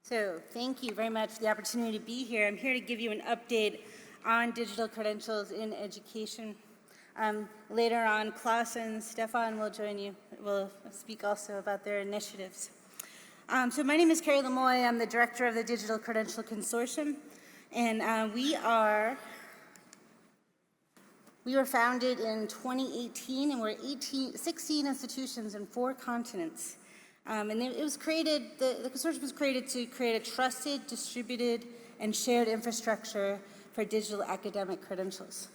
So thank you very much for the opportunity to be here. I'm here to give you an update on digital credentials in education. Later on, Klaas and Stefan will join you. Will speak also about their initiatives. So my name is Kerri Lemoie. I'm the director of the Digital Credential Consortium, and we were founded in 2018, and we're 16 institutions in 4 continents. And it was created, the consortium was created to create a trusted, distributed, and shared infrastructure for digital academic credentials.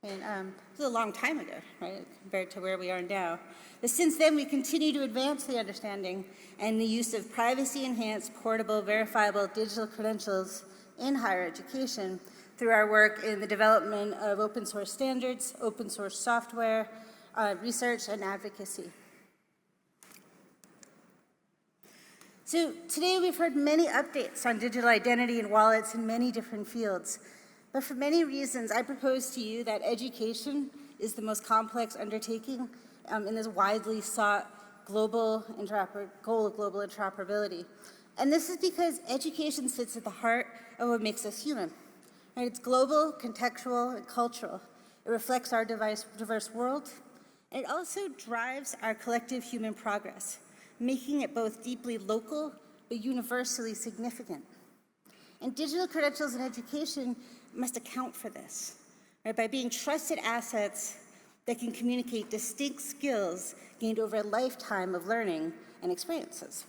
And this was a long time ago, right, compared to where we are now. But since then, we continue to advance the understanding and the use of privacy-enhanced, portable, verifiable digital credentials in higher education through our work in the development of open source standards, open source software, research, and advocacy. So today we've heard many updates on digital identity and wallets in many different fields. But for many reasons, I propose to you that education is the most complex undertaking in this widely sought goal of global interoperability. And this is because education sits at the heart of what makes us human. Right? It's global, contextual, and cultural. It reflects our diverse world, and it also drives our collective human progress, making it both deeply local but universally significant. And digital credentials in education must account for this, right, by being trusted assets that can communicate distinct skills gained over a lifetime of learning and experiences.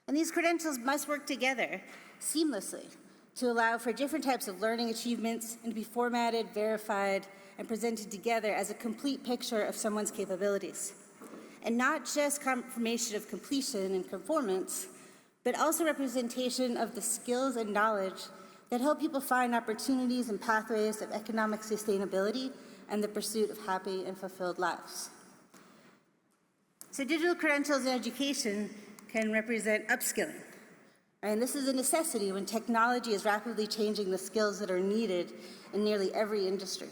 And these credentials must work together seamlessly to allow for different types of learning achievements and to be formatted, verified, and presented together as a complete picture of someone's capabilities. And not just confirmation of completion and conformance, but also representation of the skills and knowledge that help people find opportunities and pathways of economic sustainability and the pursuit of happy and fulfilled lives. So digital credentials in education can represent upskilling. And this is a necessity when technology is rapidly changing the skills that are needed in nearly every industry.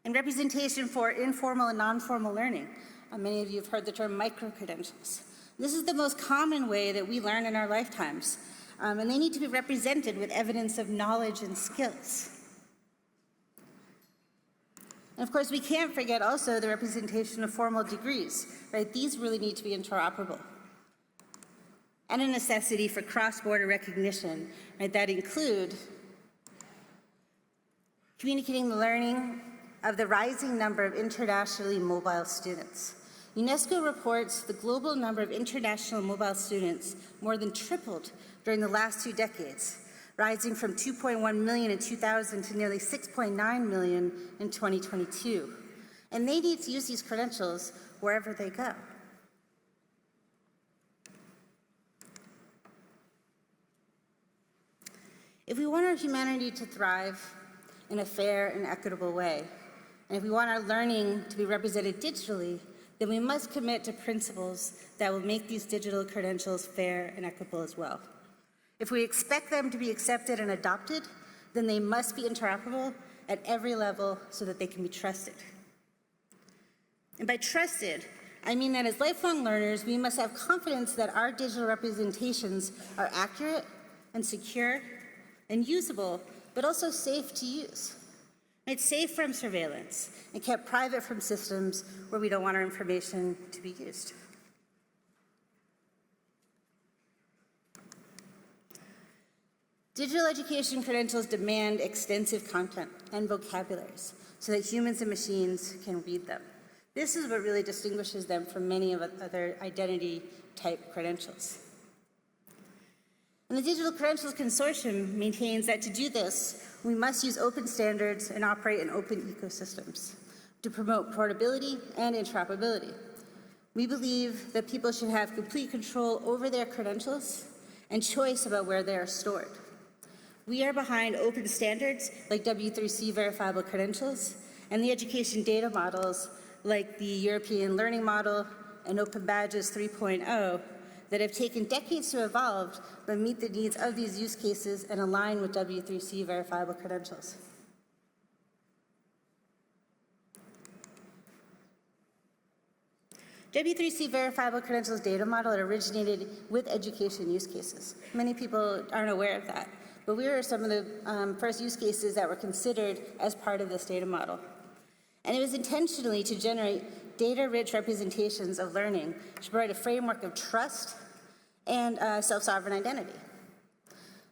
And representation for informal and non-formal learning. Many of you have heard the term micro-credentials. This is the most common way that we learn in our lifetimes, and they need to be represented with evidence of knowledge and skills. And of course, we can't forget also the representation of formal degrees, right? These really need to be interoperable. And a necessity for cross-border recognition, right, that include communicating the learning of the rising number of internationally mobile students. UNESCO reports the global number of international mobile students more than tripled during the last 2 decades, rising from 2.1 million in 2000 to nearly 6.9 million in 2022. And they need to use these credentials wherever they go. If we want our humanity to thrive in a fair and equitable way, and if we want our learning to be represented digitally, then we must commit to principles that will make these digital credentials fair and equitable as well. If we expect them to be accepted and adopted, then they must be interoperable at every level so that they can be trusted. And by trusted, I mean that as lifelong learners, we must have confidence that our digital representations are accurate and secure and usable, but also safe to use. It's safe from surveillance and kept private from systems where we don't want our information to be used. Digital education credentials demand extensive content and vocabularies so that humans and machines can read them. This is what really distinguishes them from many of other identity-type credentials. And the Digital Credentials Consortium maintains that to do this, we must use open standards and operate in open ecosystems to promote portability and interoperability. We believe that people should have complete control over their credentials and choice about where they are stored. We are behind open standards like W3C verifiable credentials and the education data models like the European Learning Model and Open Badges 3.0 that have taken decades to evolve but meet the needs of these use cases and align with W3C verifiable credentials. W3C verifiable credentials data model originated with education use cases. Many people aren't aware of that, but we were some of the first use cases that were considered as part of this data model. And it was intentionally to generate data-rich representations of learning to provide a framework of trust and self-sovereign identity.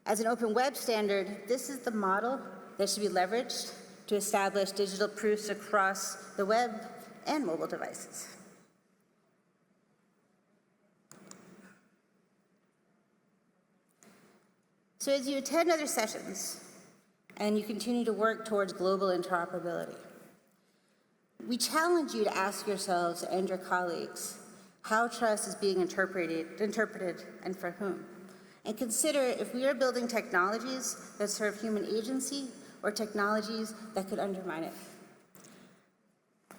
As an open web standard, this is the model that should be leveraged to establish digital proofs across the web and mobile devices. So as you attend other sessions and you continue to work towards global interoperability, we challenge you to ask yourselves and your colleagues how trust is being interpreted and for whom. And consider if we are building technologies that serve human agency or technologies that could undermine it.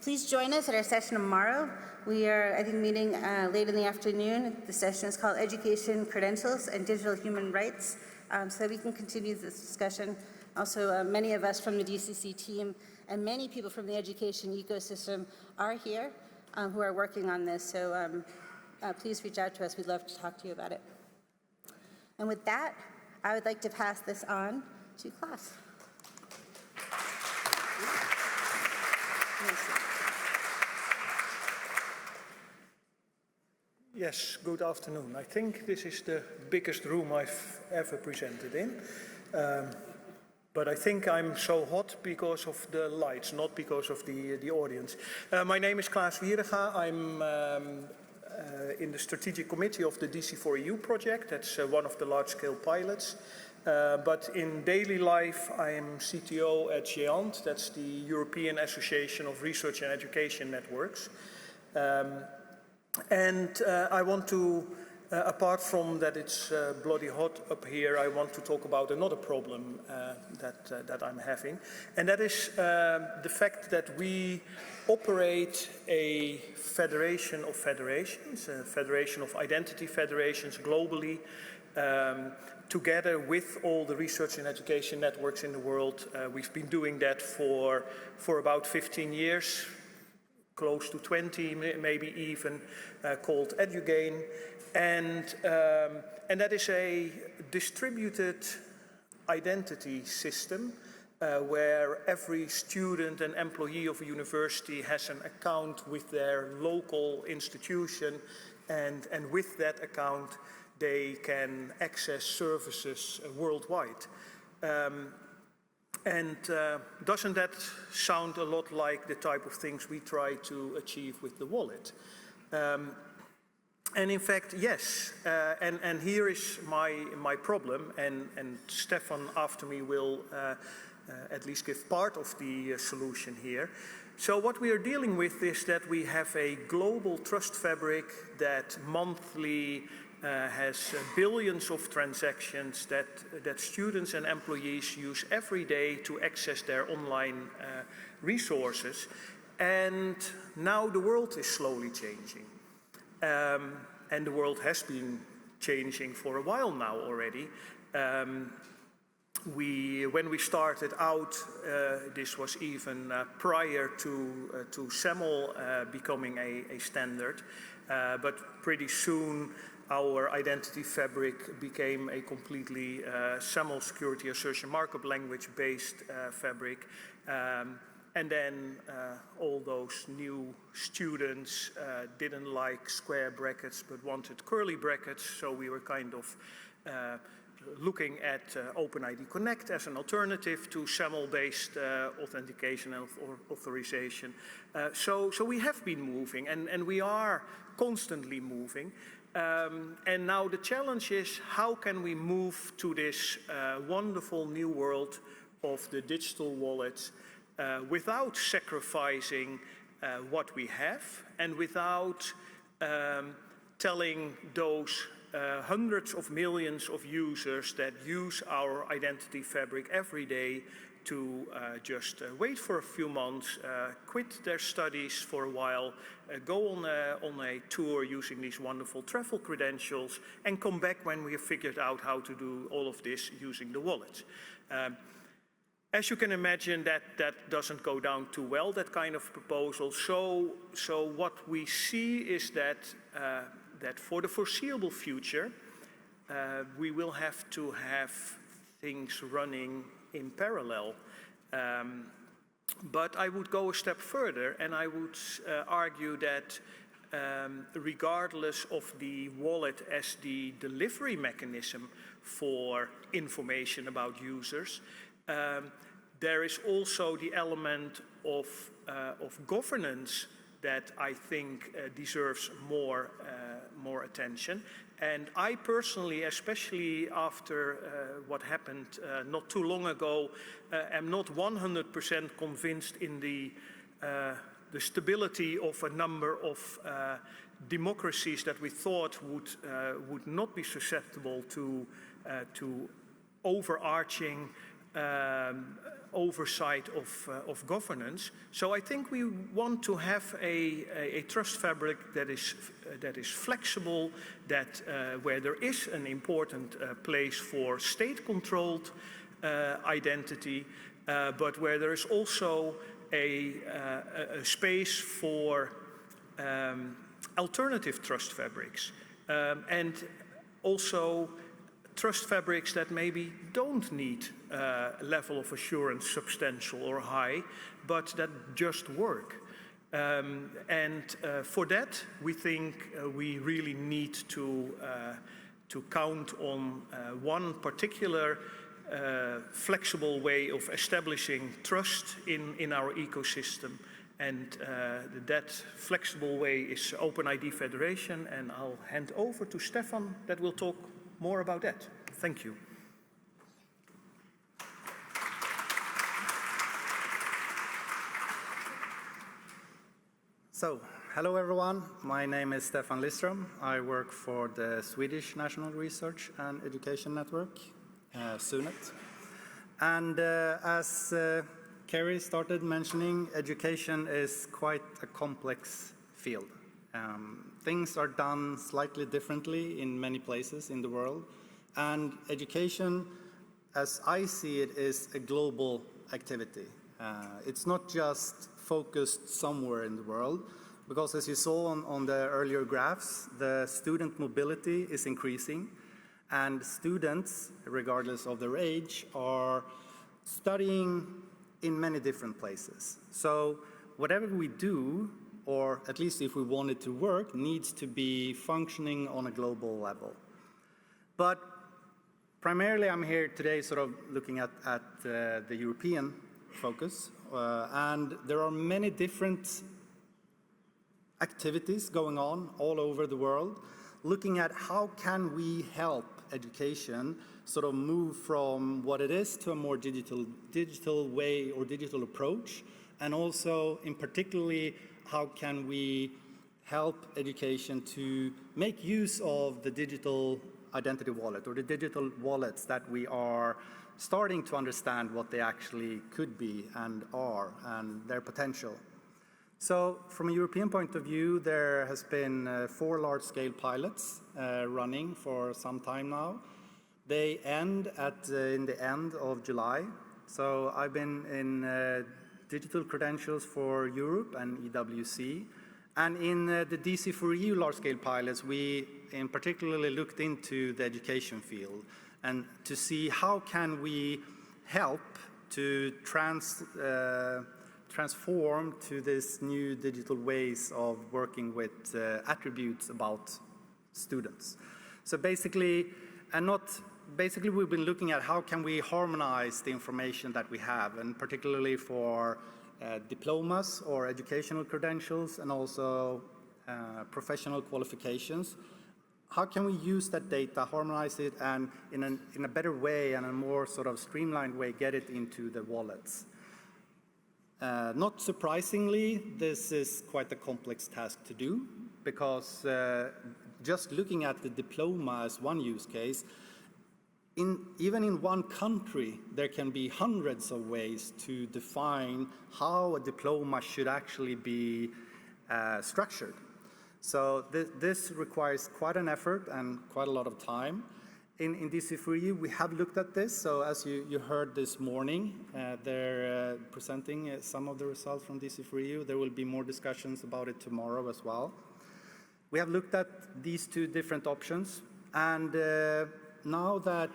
Please join us at our session tomorrow. We are, I think, meeting late in the afternoon. The session is called Education, Credentials, and Digital Human Rights, so that we can continue this discussion. Also, many of us from the DCC team and many people from the education ecosystem are here who are working on this, so please reach out to us. We'd love to talk to you about it. And with that, I would like to pass this on to Klaas. Yes, good afternoon. I think this is the biggest room I've ever presented in. But I think I'm so hot because of the lights, not because of the audience. My name is Klaas Wierenga. I'm in the strategic committee of the DC4EU project. That's one of the large-scale pilots. But in daily life, I am CTO at GEANT. That's the European Association of Research and Education Networks. I want to, apart from that it's bloody hot up here, I want to talk about another problem that I'm having. And that is the fact that we operate a federation of federations, a federation of identity federations globally, together with all the research and education networks in the world. We've been doing that for about 15 years. Close to 20, maybe even, called GEANT, and that is a distributed identity system where every student and employee of a university has an account with their local institution, and with that account they can access services worldwide. Doesn't that sound a lot like the type of things we try to achieve with the wallet? And in fact, yes. And here is my problem, and Stefan after me will at least give part of the solution here. So what we are dealing with is that we have a global trust fabric that monthly has billions of transactions that students and employees use every day to access their online resources. And now the world is slowly changing. And the world has been changing for a while now already. When we started out, this was even prior to SAML becoming a standard, but pretty soon our identity fabric became a completely SAML security assertion markup language based fabric. And then all those new students didn't like square brackets but wanted curly brackets, so we were kind of looking at OpenID Connect as an alternative to SAML-based authentication and authorization. So we have been moving, and we are constantly moving. And now the challenge is, how can we move to this wonderful new world of the digital wallets without sacrificing what we have, and without telling those hundreds of millions of users that use our identity fabric every day to just wait for a few months, quit their studies for a while, go on a tour using these wonderful travel credentials, and come back when we have figured out how to do all of this using the wallet. As you can imagine, that doesn't go down too well, that kind of proposal. So what we see is that for the foreseeable future, we will have to have things running in parallel. But I would go a step further, and I would argue that regardless of the wallet as the delivery mechanism for information about users, there is also the element of governance that I think deserves more attention. And I personally, especially after what happened not too long ago, am not 100% convinced in the stability of a number of democracies that we thought would not be susceptible to overarching oversight of governance. So I think we want to have a trust fabric that is flexible, that where there is an important place for state-controlled identity, but where there is also a space for alternative trust fabrics, and also trust fabrics that maybe don't need a level of assurance substantial or high, but that just work. And for that, we think we really need to count on one particular flexible way of establishing trust in our ecosystem. And that flexible way is OpenID Federation, and I'll hand over to Stefan that will talk more about that. Thank you. So, hello everyone. My name is Stefan Liström. I work for the Swedish National Research and Education Network, SUNET. And as Kerri started mentioning, education is quite a complex field. Things are done slightly differently in many places in the world, and education, as I see it, is a global activity. It's not just focused somewhere in the world, because as you saw on the earlier graphs, the student mobility is increasing, and students, regardless of their age, are studying in many different places. So whatever we do, or at least if we want it to work, needs to be functioning on a global level. But primarily I'm here today sort of looking at the European focus, and there are many different activities going on all over the world, looking at how can we help education sort of move from what it is to a more digital way or digital approach, and also in particularly how can we help education to make use of the digital identity wallet or the digital wallets that we are starting to understand what they actually could be and are and their potential. So from a European point of view, there has been 4 large-scale pilots running for some time now. They end in the end of July. So I've been in digital credentials for Europe and EWC. And in the DC4EU large-scale pilots, we in particularly looked into the education field and to see how can we help to transform to this new digital ways of working with attributes about students. So basically, we've been looking at how can we harmonize the information that we have, and particularly for diplomas or educational credentials and also professional qualifications. How can we use that data, harmonize it, and in a better way and a more sort of streamlined way get it into the wallets? Not surprisingly, this is quite a complex task to do, because just looking at the diploma as one use case, even in one country, there can be hundreds of ways to define how a diploma should actually be structured. So this requires quite an effort and quite a lot of time. In DC4U, we have looked at this. So as you heard this morning, they're presenting some of the results from DC4U. There will be more discussions about it tomorrow as well. We have looked at these two different options. And now that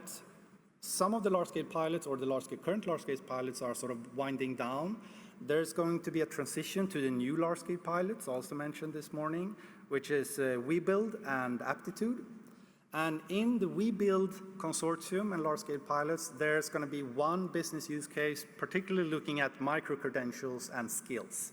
some of the large-scale pilots or the current large-scale pilots are sort of winding down, there's going to be a transition to the new large-scale pilots, also mentioned this morning, which is WeBuild and Aptitude. And in the WeBuild consortium and large-scale pilots, there's going to be one business use case, particularly looking at micro-credentials and skills.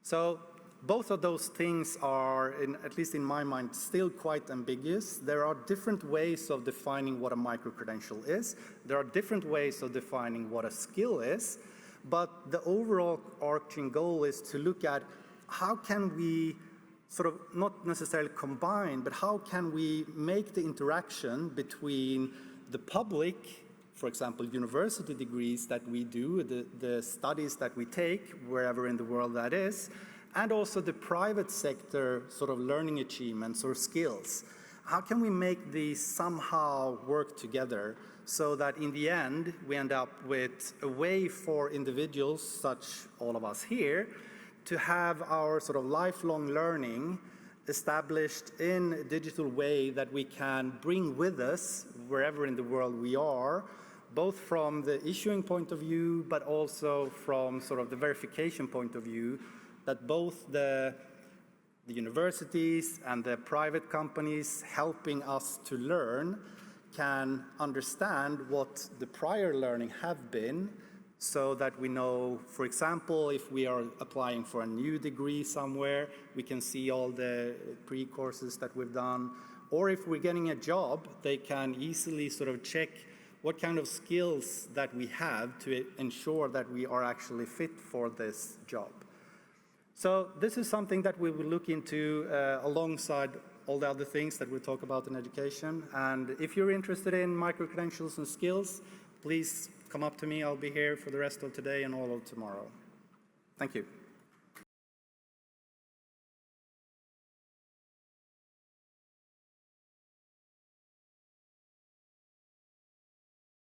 So both of those things are, at least in my mind, still quite ambiguous. There are different ways of defining what a micro-credential is. There are different ways of defining what a skill is. But the overall arching goal is to look at how can we sort of not necessarily combine, but how can we make the interaction between the public, for example, university degrees that we do, the studies that we take, wherever in the world that is, and also the private sector sort of learning achievements or skills. How can we make these somehow work together so that in the end, we end up with a way for individuals, such all of us here, to have our sort of lifelong learning established in a digital way that we can bring with us wherever in the world we are, both from the issuing point of view, but also from sort of the verification point of view, that both the universities and the private companies helping us to learn can understand what the prior learning have been, so that we know, for example, if we are applying for a new degree somewhere, we can see all the pre-courses that we've done. Or if we're getting a job, they can easily sort of check what kind of skills that we have to ensure that we are actually fit for this job. So this is something that we will look into alongside all the other things that we talk about in education. And if you're interested in micro-credentials and skills, please come up to me. I'll be here for the rest of today and all of tomorrow. Thank you.